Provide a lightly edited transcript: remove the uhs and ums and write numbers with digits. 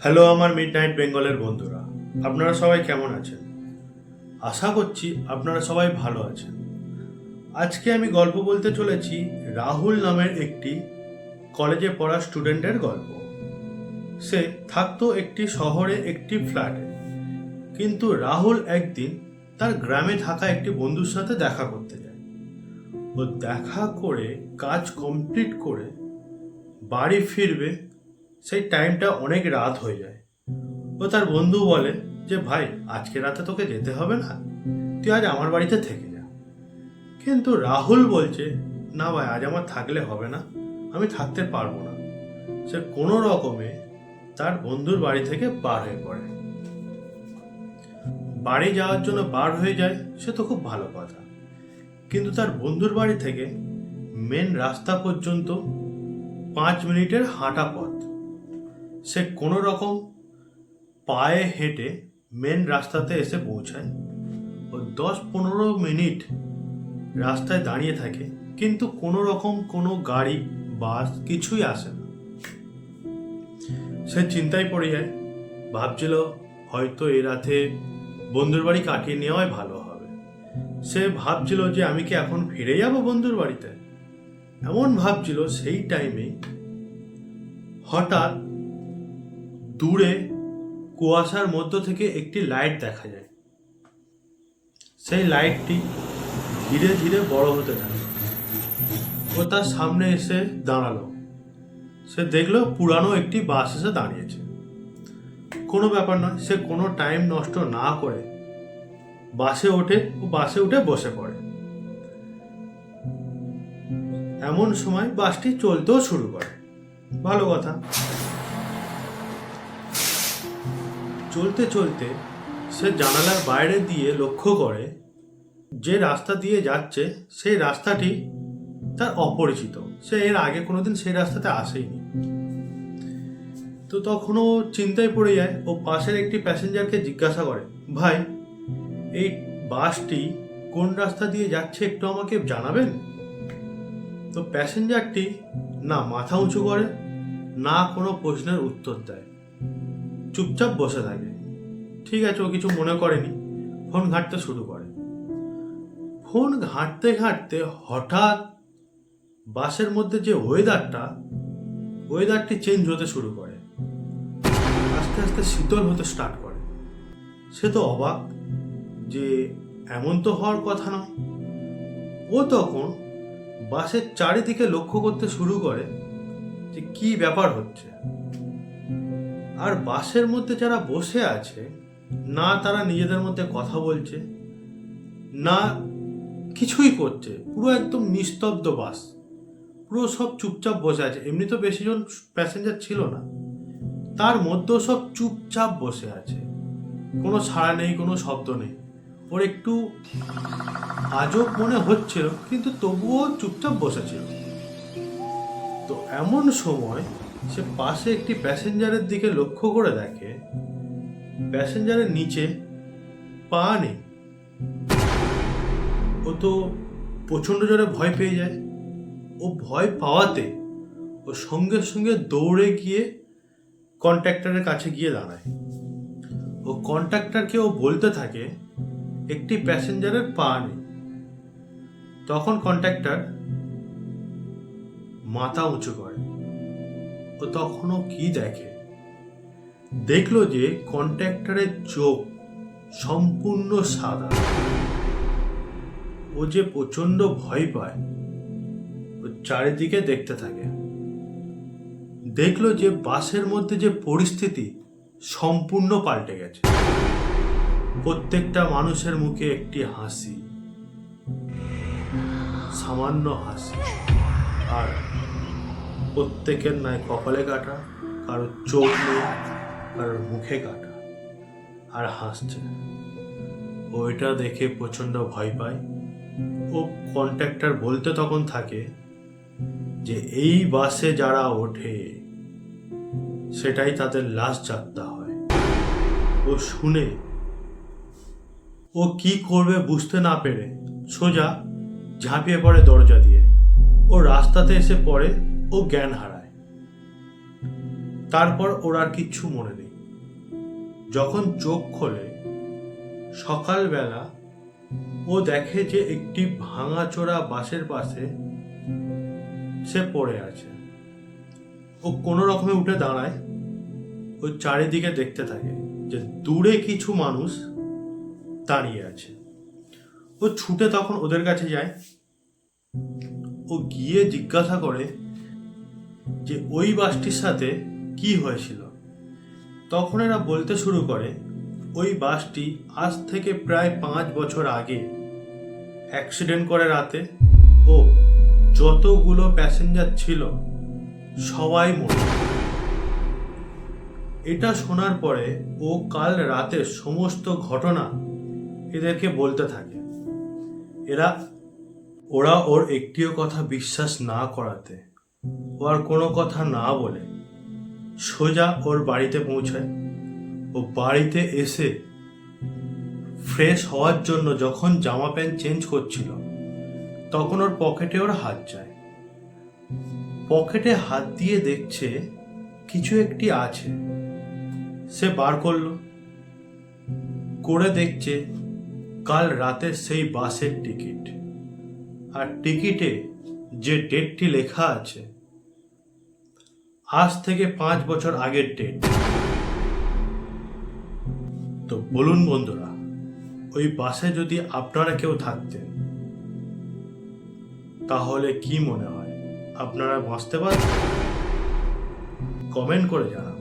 Hello আমার midnight বেঙ্গলের বন্ধুরা, আপনারা সবাই কেমন আছেন? আশা করছি আপনারা সবাই ভালো আছেন। আজকে আমি গল্প বলতে চলেছি রাহুল নামের একটি কলেজে পড়া স্টুডেন্টের গল্প। সে থাকতো একটি শহরে একটি ফ্ল্যাটে, কিন্তু রাহুল একদিন তার গ্রামে থাকা একটি বন্ধুর সাথে দেখা করতে যায়। ও দেখা করে কাজ কমপ্লিট করে বাড়ি ফিরবে, সেই টাইমটা অনেক রাত হয়ে যায়। ও তার বন্ধু বলে যে ভাই, আজকে রাতে তোকে যেতে হবে না, তুই আজ আমার বাড়িতে থেকে যা। কিন্তু রাহুল বলছে না ভাই, আজ আমার থাকলে হবে না, আমি থাকতে পারবো না। সে কোনো রকমে তার বন্ধুর বাড়ি থেকে বার হয়ে পড়ে। বাড়ি যাওয়ার জন্য বার হয়ে যায়, সে তো খুব ভালো কথা, কিন্তু তার বন্ধুর বাড়ি থেকে মেন রাস্তা পর্যন্ত 5 মিনিটের হাঁটা পথ। সে কোনো রকম পায়ে হেঁটে মেন রাস্তাতে এসে পৌঁছায়। ও 10-15 মিনিট রাস্তায় দাঁড়িয়ে থাকে, কিন্তু কোনো রকম কোনো গাড়ি বাস কিছুই আসে না। সে চিন্তায় পড়ে যায়, ভাবছিল হয়তো এই রাতে বন্ধুর বাড়ি কাটিয়ে নেওয়াই ভালো হবে। সে ভাবছিল যে আমি কি এখন ফিরে যাব বন্ধুর বাড়িতে, এমন ভাবছিল। সেই টাইমে হঠাৎ দূরে কুয়াশার মধ্য থেকে একটি লাইট দেখা যায়। সেই লাইটটি ধীরে ধীরে বড় হতে থাকে। ও তার সামনে এসে দাঁড়ালো। সে দেখলো পুরানো একটি বাস এসে দাঁড়িয়েছে। কোনো ব্যাপার নয়, সে কোনো টাইম নষ্ট না করে বাসে উঠে বসে পড়ে। এমন সময় বাসটি চলতেও শুরু করে, ভালো কথা। চলতে চলতে সে জানালার বাইরে দিয়ে লক্ষ্য করে যে রাস্তা দিয়ে যাচ্ছে সেই রাস্তাটি তার অপরিচিত। সে এর আগে কোনোদিন সেই রাস্তাতে আসেনি। তো তখন ও চিন্তায় পড়ে যায়। ও পাশের একটি প্যাসেঞ্জারকে জিজ্ঞাসা করে, ভাই, এই বাসটি কোন রাস্তা দিয়ে যাচ্ছে একটু আমাকে জানাবেন? তো প্যাসেঞ্জারটি না মাথা উঁচু করে, না কোনো প্রশ্নের উত্তর দেয়, চুপচাপ বসে থাকে। ঠিক আছে, ও কিছু মনে করেনি, ফোন ঘাঁটতে শুরু করে। ফোন ঘাঁটতে ঘাঁটতে হঠাৎ বাসের মধ্যে যে ওয়েদারটি চেঞ্জ হতে শুরু করে, আস্তে আস্তে শীতল হতে স্টার্ট করে। সে তো অবাক যে এমন তো হওয়ার কথা নয়। ও তখন বাসের চারিদিকে লক্ষ্য করতে শুরু করে যে কি ব্যাপার হচ্ছে। আর বাসের মধ্যে যারা বসে আছে, না তারা নিজেদের মধ্যে কথা বলছে, না কিছুই করছে। পুরো একদম নিস্তব্ধ বাস, পুরো সব চুপচাপ বসে আছে। এমনি তো বেশি জন প্যাসেঞ্জার ছিল না, তার মধ্যেও সব চুপচাপ বসে আছে, কোনো সাড়া নেই, কোনো শব্দ নেই। ওর একটু আজব মনে হচ্ছিল, কিন্তু তবুও চুপচাপ বসেছিল। তো এমন সময় সে পাশে একটি প্যাসেঞ্জারের দিকে লক্ষ্য করে দেখে প্যাসেঞ্জারের নিচে পা নেই। ও তো প্রচণ্ড জোরে ভয় পেয়ে যায়। ও ভয় পাওয়াতে ও সঙ্গে সঙ্গে দৌড়ে গিয়ে কন্ট্রাক্টরের কাছে গিয়ে দাঁড়ায়। ও কন্ট্রাক্টরকে ও বলতে থাকে একটি প্যাসেঞ্জারের পা নেই। তখন কন্ট্রাক্টর মাথা উঁচু করে। ও তখনও কি দেখলো যে কন্ট্রাক্টরের চোখ সম্পূর্ণ সাদা। ও যে প্রচন্ড ভয় পায়, ও চারিদিকে দেখতে থাকে। দেখলো যে বাসের মধ্যে যে পরিস্থিতি সম্পূর্ণ পাল্টে গেছে। প্রত্যেকটা মানুষের মুখে একটি হাসি, সামান্য হাসি, আর প্রত্যেকের নাই কপালে কাটা, কারোর চোখ নেই, কারোর মুখে কাটা, আর হাসছে। ওইটা দেখে প্রচন্ড ভয় পায়। ও কন্ট্রাক্টর বলতে তখন থাকে যে এই বাসে যারা ওঠে সেটাই তাদের লাস্ট যাত্রা হয়। ও শুনে ও কি করবে বুঝতে না পেরে সোজা ঝাঁপিয়ে পড়ে দরজা দিয়ে। ও রাস্তাতে এসে পড়ে, ও জ্ঞান হারায়। তারপর ওর আর কিচ্ছু মনে নেই। যখন চোখ খোলে সকালবেলা, ও দেখে যে একটি ভাঙাচোরা বাসের পাশে সে পড়ে আছে। ও কোনো রকমে উঠে দাঁড়ায়, ও চারিদিকে দেখতে থাকে যে দূরে কিছু মানুষ দাঁড়িয়ে আছে। ও ছুটে তখন ওদের কাছে যায়। ও গিয়ে জিজ্ঞাসা করে যে ওই বাসটির সাথে কি হয়েছিল। তখন এরা বলতে শুরু করে ওই বাসটি আজ থেকে প্রায় 5 বছর আগে অ্যাক্সিডেন্ট করে রাতে, ও যতগুলো প্যাসেঞ্জার ছিল সবাই মরে যায়। এটা শোনার পরে ও কাল রাতের সমস্ত ঘটনা এদেরকে বলতে থাকে। ওরা ওর একটিও কথা বিশ্বাস না করাতে ও আর কোনো কথা না বলে সোজা ওর বাড়িতে পৌঁছায়। ও বাড়িতে এসে ফ্রেশ হওয়ার জন্য যখন জামা প্যান্ট চেঞ্জ করছিল তখন ওর পকেটে ওর হাত যায়। পকেটে হাত দিয়ে দেখছে কিছু একটি আছে। সে বার করলো, করে দেখছে কাল রাতের সেই বাসের টিকিট, আর টিকিটে যে ডেটটি লেখা আছে আজ থেকে 5 বছর আগের ডেট। তো বলুন বন্ধুরা, ওই বাসে যদি আপনারা কেউ থাকতেন তাহলে কি মনে হয় আপনারা বাঁচতে পারতেন? কমেন্ট করে জানান।